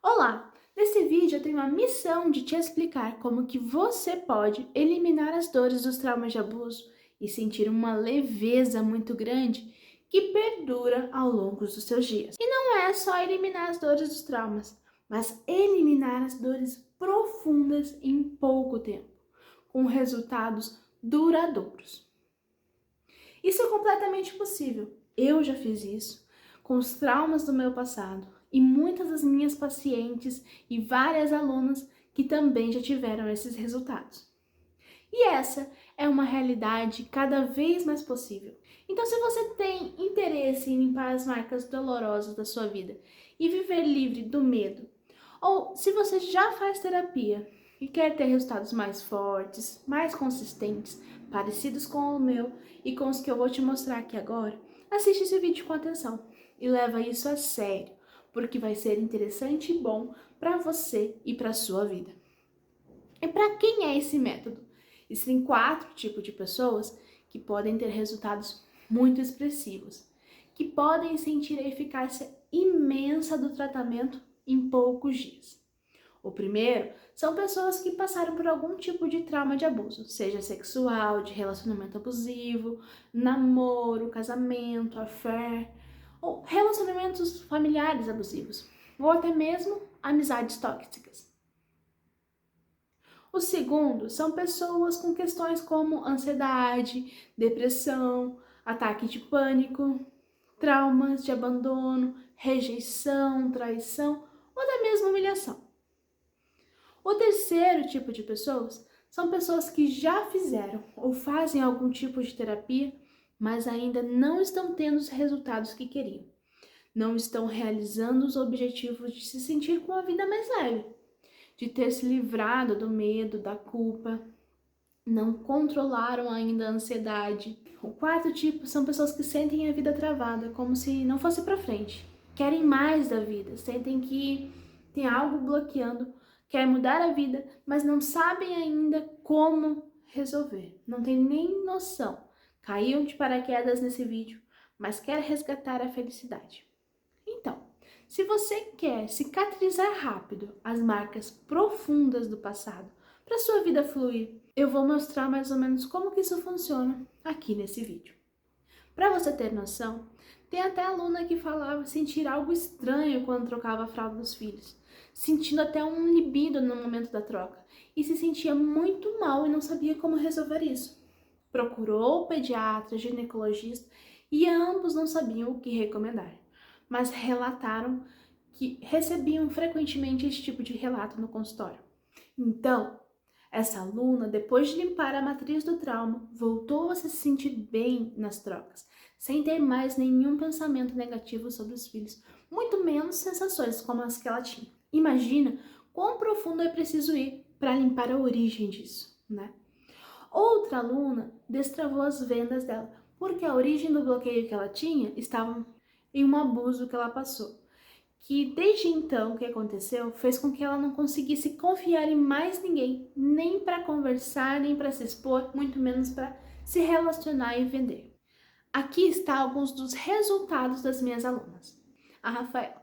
Olá! Nesse vídeo eu tenho a missão de te explicar como que você pode eliminar as dores dos traumas de abuso e sentir uma leveza muito grande que perdura ao longo dos seus dias. E não é só eliminar as dores dos traumas, mas eliminar as dores profundas em pouco tempo, com resultados duradouros. Isso é completamente possível. Eu já fiz isso com os traumas do meu passado e muitas das minhas pacientes e várias alunas que também já tiveram esses resultados. E essa é uma realidade cada vez mais possível. Então, se você tem interesse em limpar as marcas dolorosas da sua vida e viver livre do medo, ou se você já faz terapia e quer ter resultados mais fortes, mais consistentes, parecidos com o meu e com os que eu vou te mostrar aqui agora, assiste esse vídeo com atenção e leva isso a sério, porque vai ser interessante e bom para você e para a sua vida. E para quem é esse método? Existem 4 tipos de pessoas que podem ter resultados muito expressivos, que podem sentir a eficácia imensa do tratamento em poucos dias. O primeiro são pessoas que passaram por algum tipo de trauma de abuso, seja sexual, de relacionamento abusivo, namoro, casamento, affair, ou relacionamentos familiares abusivos, ou até mesmo amizades tóxicas. O segundo são pessoas com questões como ansiedade, depressão, ataque de pânico, traumas de abandono, rejeição, traição ou até mesmo humilhação. O terceiro tipo de pessoas são pessoas que já fizeram ou fazem algum tipo de terapia, mas ainda não estão tendo os resultados que queriam. Não estão realizando os objetivos de se sentir com a vida mais leve, de ter se livrado do medo, da culpa, não controlaram ainda a ansiedade. O quarto tipo são pessoas que sentem a vida travada, como se não fosse para frente. Querem mais da vida, sentem que tem algo bloqueando, querem mudar a vida, mas não sabem ainda como resolver. Não tem nem noção. Caiu de paraquedas nesse vídeo, mas quer resgatar a felicidade. Então, se você quer cicatrizar rápido as marcas profundas do passado para sua vida fluir, eu vou mostrar mais ou menos como que isso funciona aqui nesse vídeo. Para você ter noção, tem até aluna que falava sentir algo estranho quando trocava a fralda dos filhos, sentindo até um libido no momento da troca e se sentia muito mal e não sabia como resolver isso. Procurou o pediatra, ginecologista e ambos não sabiam o que recomendar, mas relataram que recebiam frequentemente esse tipo de relato no consultório. Então, essa aluna, depois de limpar a matriz do trauma, voltou a se sentir bem nas trocas, sem ter mais nenhum pensamento negativo sobre os filhos, muito menos sensações como as que ela tinha. Imagina quão profundo é preciso ir para limpar a origem disso, né? Outra aluna destravou as vendas dela, porque a origem do bloqueio que ela tinha estava em um abuso que ela passou, que desde então o que aconteceu fez com que ela não conseguisse confiar em mais ninguém, nem para conversar, nem para se expor, muito menos para se relacionar e vender. Aqui está alguns dos resultados das minhas alunas. A Rafaela.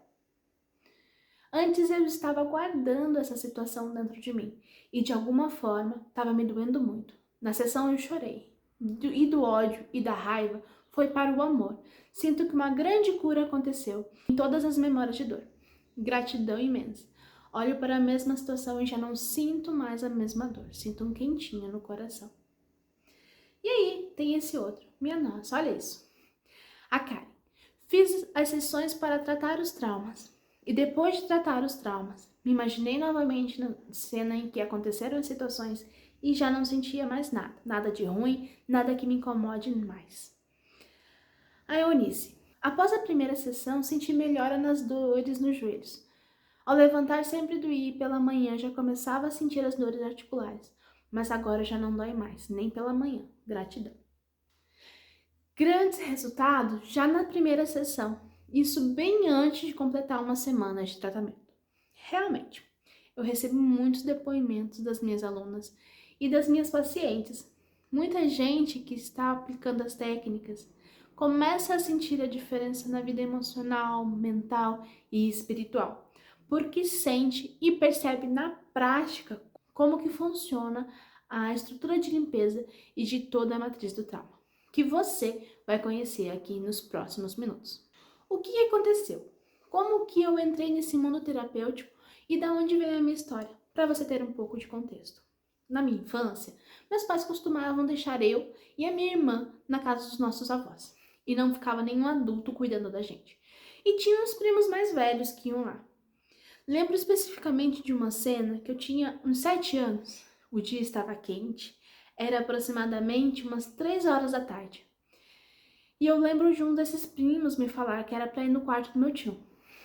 Antes eu estava guardando essa situação dentro de mim e de alguma forma estava me doendo muito. Na sessão eu chorei. E do ódio e da raiva foi para o amor. Sinto que uma grande cura aconteceu em todas as memórias de dor. Gratidão imensa. Olho para a mesma situação e já não sinto mais a mesma dor. Sinto um quentinho no coração. E aí tem esse outro. Minha nossa, olha isso. A Karen. Fiz as sessões para tratar os traumas. E depois de tratar os traumas, me imaginei novamente na cena em que aconteceram as situações e já não sentia mais nada. Nada de ruim, nada que me incomode mais. A Eunice. Após a primeira sessão, senti melhora nas dores nos joelhos. Ao levantar sempre doía e pela manhã já começava a sentir as dores articulares. Mas agora já não dói mais, nem pela manhã. Gratidão. Grandes resultados já na primeira sessão. Isso bem antes de completar uma semana de tratamento. Realmente, eu recebo muitos depoimentos das minhas alunas e das minhas pacientes. Muita gente que está aplicando as técnicas começa a sentir a diferença na vida emocional, mental e espiritual. porque sente e percebe na prática como que funciona a estrutura de limpeza e de toda a matriz do trauma, que você vai conhecer aqui nos próximos minutos. O que aconteceu? Como que eu entrei nesse mundo terapêutico e da onde veio a minha história? Para você ter um pouco de contexto. Na minha infância, meus pais costumavam deixar eu e a minha irmã na casa dos nossos avós, e não ficava nenhum adulto cuidando da gente. E tinha os primos mais velhos que iam lá. Lembro especificamente de uma cena que eu tinha uns 7 anos. O dia estava quente, era aproximadamente umas 3 horas da tarde. E eu lembro de um desses primos me falar que era para ir no quarto do meu tio.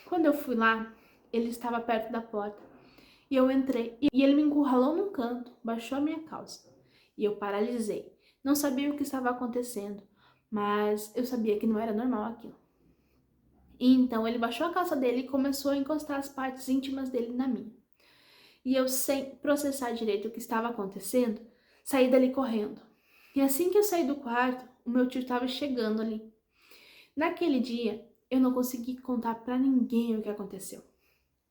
Quando eu fui lá, ele estava perto da porta. E eu entrei e ele me encurralou num canto, baixou a minha calça. E eu paralisei. Não sabia o que estava acontecendo, mas eu sabia que não era normal aquilo. E então ele baixou a calça dele e começou a encostar as partes íntimas dele na minha. E eu, sem processar direito o que estava acontecendo, saí dali correndo. E assim que eu saí do quarto, o meu tio estava chegando ali. Naquele dia, eu não consegui contar para ninguém o que aconteceu.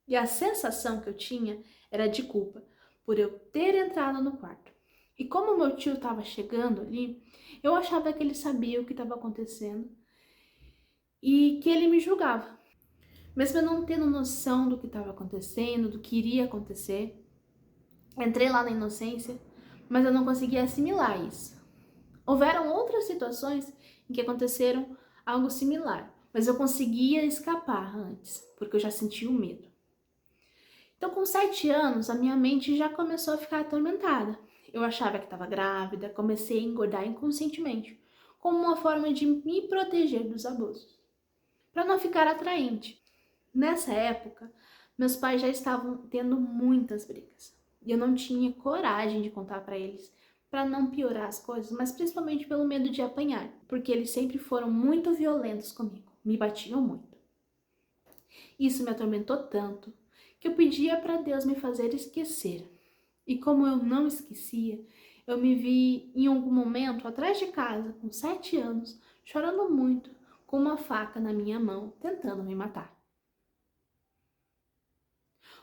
E a sensação que eu tinha era de culpa por eu ter entrado no quarto. E como meu tio estava chegando ali, eu achava que ele sabia o que estava acontecendo e que ele me julgava. Mesmo eu não tendo noção do que estava acontecendo, do que iria acontecer, entrei lá na inocência, mas eu não conseguia assimilar isso. Houveram outras situações em que aconteceram algo similar, mas eu conseguia escapar antes, porque eu já sentia o medo. Então, com 7 anos, a minha mente já começou a ficar atormentada. Eu achava que estava grávida, comecei a engordar inconscientemente, como uma forma de me proteger dos abusos, para não ficar atraente. Nessa época, meus pais já estavam tendo muitas brigas, e eu não tinha coragem de contar para eles, para não piorar as coisas, mas principalmente pelo medo de apanhar, porque eles sempre foram muito violentos comigo, me batiam muito. Isso me atormentou tanto que eu pedia para Deus me fazer esquecer. E como eu não esquecia, eu me vi em algum momento atrás de casa, com 7 anos, chorando muito, com uma faca na minha mão, tentando me matar.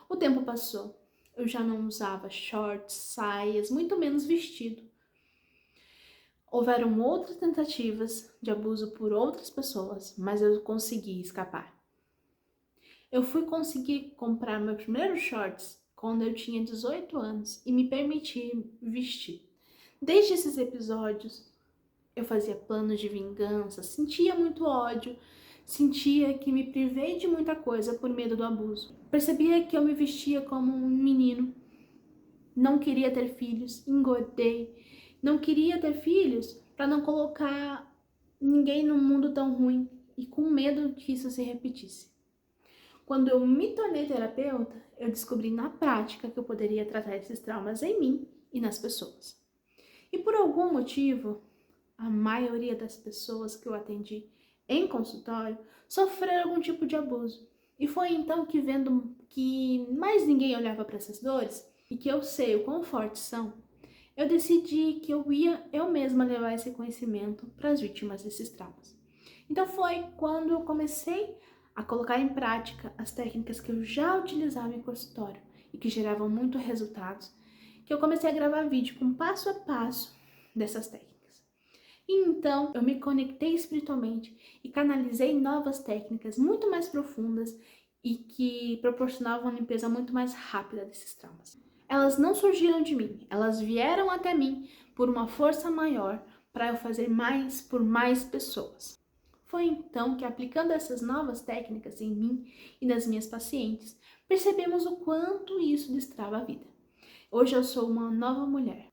O tempo passou. Eu já não usava shorts, saias, muito menos vestido. Houveram outras tentativas de abuso por outras pessoas, mas eu consegui escapar. Eu fui conseguir comprar meus primeiros shorts quando eu tinha 18 anos e me permitir vestir. Desde esses episódios, eu fazia planos de vingança, sentia muito ódio, sentia que me privei de muita coisa por medo do abuso. Percebia que eu me vestia como um menino, não queria ter filhos, engordei, não queria ter filhos para não colocar ninguém num mundo tão ruim e com medo que isso se repetisse. Quando eu me tornei terapeuta, eu descobri na prática que eu poderia tratar esses traumas em mim e nas pessoas. E por algum motivo, a maioria das pessoas que eu atendi em consultório sofreram algum tipo de abuso. E foi então que, vendo que mais ninguém olhava para essas dores e que eu sei o quão fortes são, eu decidi que eu ia eu mesma levar esse conhecimento para as vítimas desses traumas. Então foi quando eu comecei a colocar em prática as técnicas que eu já utilizava em consultório e que geravam muito resultados, que eu comecei a gravar vídeo com passo a passo dessas técnicas. E então eu me conectei espiritualmente e canalizei novas técnicas muito mais profundas e que proporcionavam uma limpeza muito mais rápida desses traumas. Elas não surgiram de mim, elas vieram até mim por uma força maior para eu fazer mais por mais pessoas. Foi então que, aplicando essas novas técnicas em mim e nas minhas pacientes, percebemos o quanto isso destrava a vida. Hoje eu sou uma nova mulher,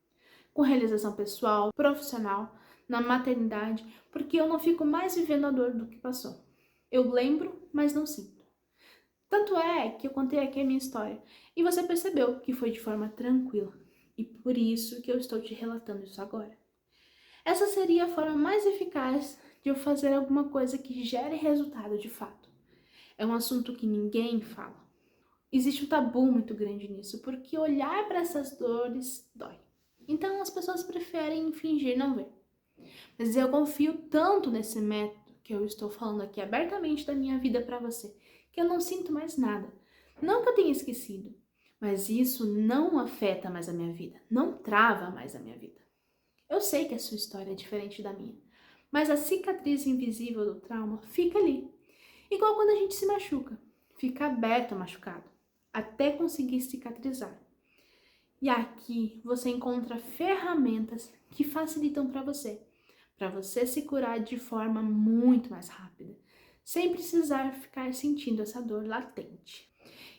com realização pessoal, profissional, na maternidade, porque eu não fico mais vivendo a dor do que passou. Eu lembro, mas não sinto. Tanto é que eu contei aqui a minha história e você percebeu que foi de forma tranquila. E por isso que eu estou te relatando isso agora. Essa seria a forma mais eficaz de eu fazer alguma coisa que gere resultado de fato. É um assunto que ninguém fala. Existe um tabu muito grande nisso, porque olhar para essas dores dói. Então as pessoas preferem fingir não ver. Mas eu confio tanto nesse método que eu estou falando aqui abertamente da minha vida para você, que eu não sinto mais nada. Não que eu tenha esquecido, mas isso não afeta mais a minha vida, não trava mais a minha vida. Eu sei que a sua história é diferente da minha, mas a cicatriz invisível do trauma fica ali. Igual quando a gente se machuca, fica aberto o machucado, até conseguir cicatrizar. E aqui você encontra ferramentas que facilitam para você se curar de forma muito mais rápida, sem precisar ficar sentindo essa dor latente.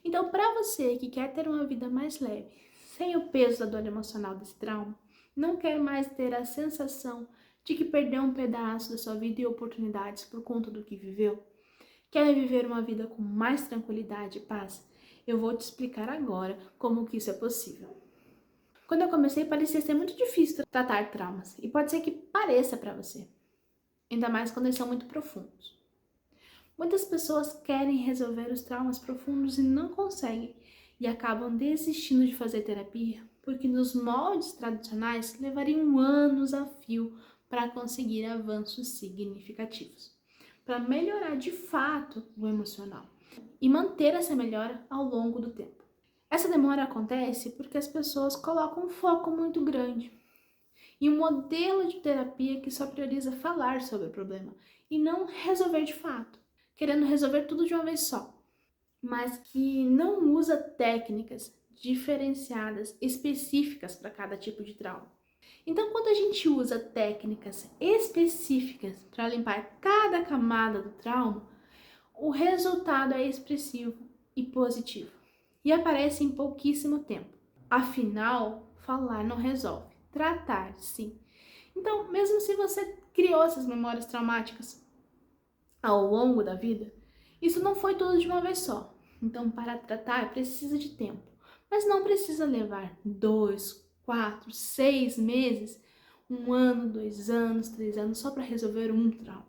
Então, para você que quer ter uma vida mais leve, sem o peso da dor emocional desse trauma, não quer mais ter a sensação de que perdeu um pedaço da sua vida e oportunidades por conta do que viveu, quer viver uma vida com mais tranquilidade e paz, eu vou te explicar agora como que isso é possível. Quando eu comecei, parecia ser muito difícil tratar traumas, e pode ser que pareça para você, ainda mais quando eles são muito profundos. Muitas pessoas querem resolver os traumas profundos e não conseguem, e acabam desistindo de fazer terapia, porque nos moldes tradicionais levariam anos a fio para conseguir avanços significativos, para melhorar de fato o emocional e manter essa melhora ao longo do tempo. Essa demora acontece porque as pessoas colocam um foco muito grande em um modelo de terapia que só prioriza falar sobre o problema e não resolver de fato, querendo resolver tudo de uma vez só, mas que não usa técnicas diferenciadas específicas para cada tipo de trauma. Então, quando a gente usa técnicas específicas para limpar cada camada do trauma, o resultado é expressivo e positivo e aparece em pouquíssimo tempo. Afinal, falar não resolve, tratar sim. Então, mesmo se você criou essas memórias traumáticas ao longo da vida, isso não foi tudo de uma vez só. Então, para tratar precisa de tempo, mas não precisa levar 2, 4, 6 meses, 1 ano, 2 anos, 3 anos só para resolver um trauma.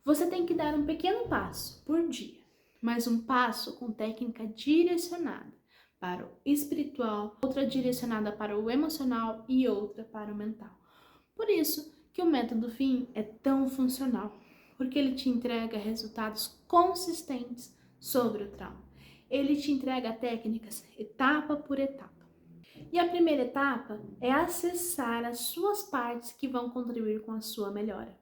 Você tem que dar um pequeno passo por dia, mas um passo com técnica direcionada para o espiritual, outra direcionada para o emocional e outra para o mental. Por isso que o método FIM é tão funcional, porque ele te entrega resultados consistentes sobre o trauma. Ele te entrega técnicas etapa por etapa. E a primeira etapa é acessar as suas partes que vão contribuir com a sua melhora.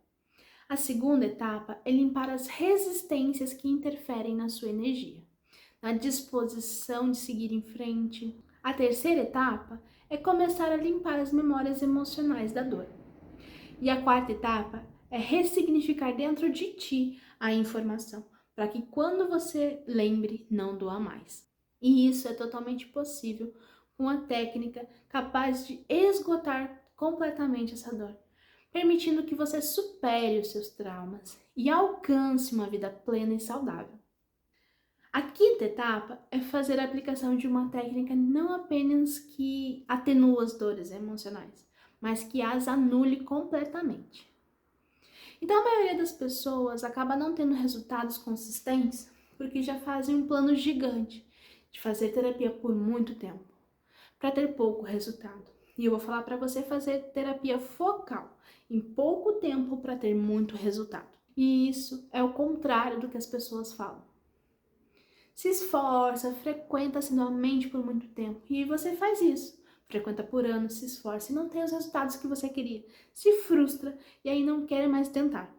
A segunda etapa é limpar as resistências que interferem na sua energia, na disposição de seguir em frente. A terceira etapa é começar a limpar as memórias emocionais da dor. E a quarta etapa é ressignificar dentro de ti a informação, para que quando você lembre, não doa mais. E isso é totalmente possível com a técnica capaz de esgotar completamente essa dor, permitindo que você supere os seus traumas e alcance uma vida plena e saudável. A quinta etapa é fazer a aplicação de uma técnica não apenas que atenua as dores emocionais, mas que as anule completamente. Então a maioria das pessoas acaba não tendo resultados consistentes porque já fazem um plano gigante de fazer terapia por muito tempo, para ter pouco resultado. E eu vou falar para você fazer terapia focal, em pouco tempo para ter muito resultado. E isso é o contrário do que as pessoas falam. Se esforça, frequenta assiduamente por muito tempo. E você faz isso. Frequenta por anos, se esforça e não tem os resultados que você queria. Se frustra e aí não quer mais tentar.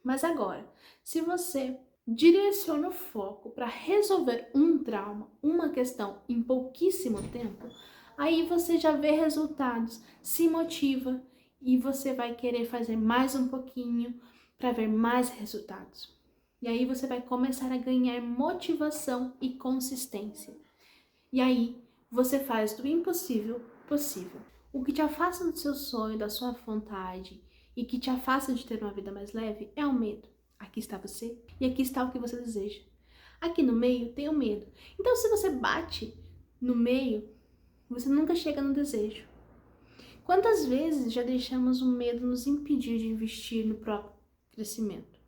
Mas agora, se você direciona o foco para resolver um trauma, uma questão em pouquíssimo tempo, aí você já vê resultados, se motiva e você vai querer fazer mais um pouquinho para ver mais resultados. E aí você vai começar a ganhar motivação e consistência. E aí você faz do impossível possível. O que te afasta do seu sonho, da sua vontade e que te afasta de ter uma vida mais leve é o medo. Aqui está você e aqui está o que você deseja. Aqui no meio tem o medo. Então se você bate no meio, você nunca chega no desejo. Quantas vezes já deixamos o medo nos impedir de investir no próprio crescimento,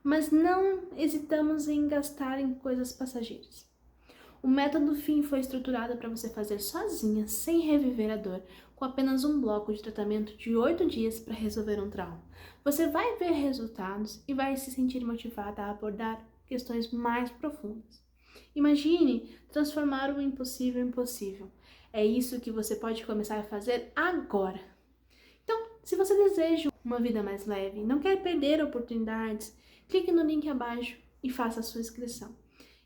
mas não hesitamos em gastar em coisas passageiras. O método FIM foi estruturado para você fazer sozinha, sem reviver a dor, com apenas um bloco de tratamento de 8 dias para resolver um trauma. Você vai ver resultados e vai se sentir motivada a abordar questões mais profundas. Imagine transformar o impossível em possível. É isso que você pode começar a fazer agora. Então, se você deseja uma vida mais leve, não quer perder oportunidades, clique no link abaixo e faça a sua inscrição.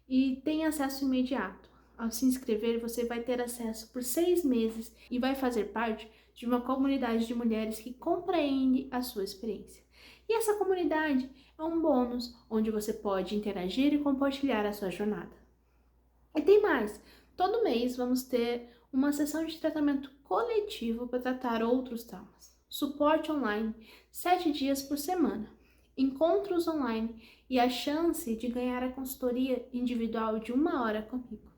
E tenha acesso imediato. Ao se inscrever, você vai ter acesso por 6 meses e vai fazer parte de uma comunidade de mulheres que compreende a sua experiência. E essa comunidade é um bônus onde você pode interagir e compartilhar a sua jornada. E tem mais, todo mês vamos ter uma sessão de tratamento coletivo para tratar outros traumas. Suporte online, 7 dias por semana. Encontros online e a chance de ganhar a consultoria individual de 1 hora comigo.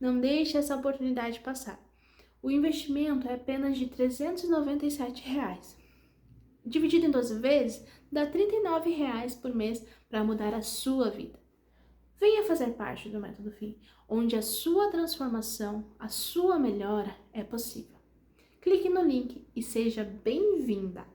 Não deixe essa oportunidade passar. O investimento é apenas de R$ 397. Dividido em 12 vezes, dá R$ 39 por mês para mudar a sua vida. Venha fazer parte do Método FIM, onde a sua transformação, a sua melhora é possível. Clique no link e seja bem-vinda!